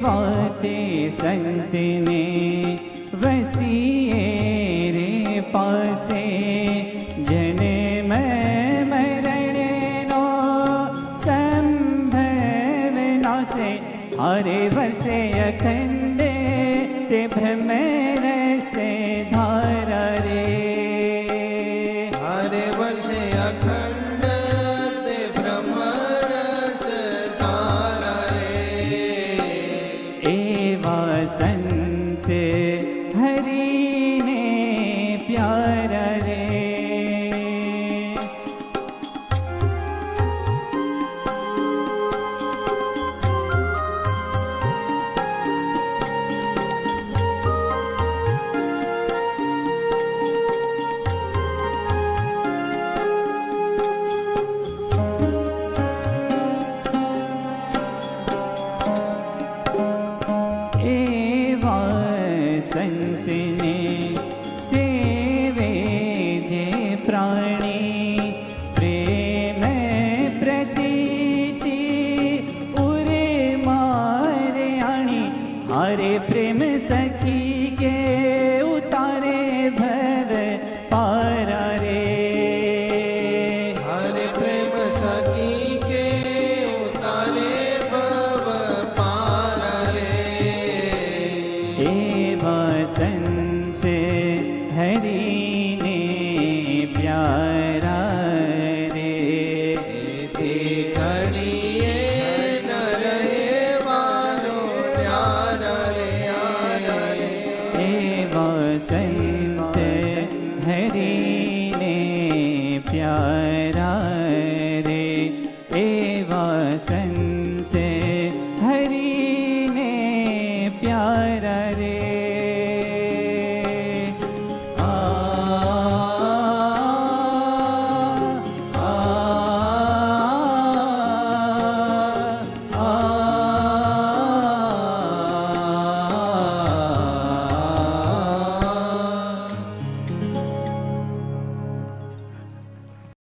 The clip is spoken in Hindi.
वाते संत ने वसिए रे पासे जन्म मरण नो संभव नासे हरे वर्षे अखंड ते भ्रमर से धारा रे हरे वर्षे अखंड ते भ्रमर से धारा रे एवा संत हरि ने प्यारा रे एवा संत ने सेवे जे प्राणी प्रेम प्रतीति उरे मारे आणी हरे प्रेम सखी के उतारे भव पारा रे हरे प्रेम सखी के उतारे भव पारा रे एवा संत हरि ने प्यारा रे ते घड़िए न रहे वालो न्यारा रे एवा संत हरि ने प्यारा रे एवा संत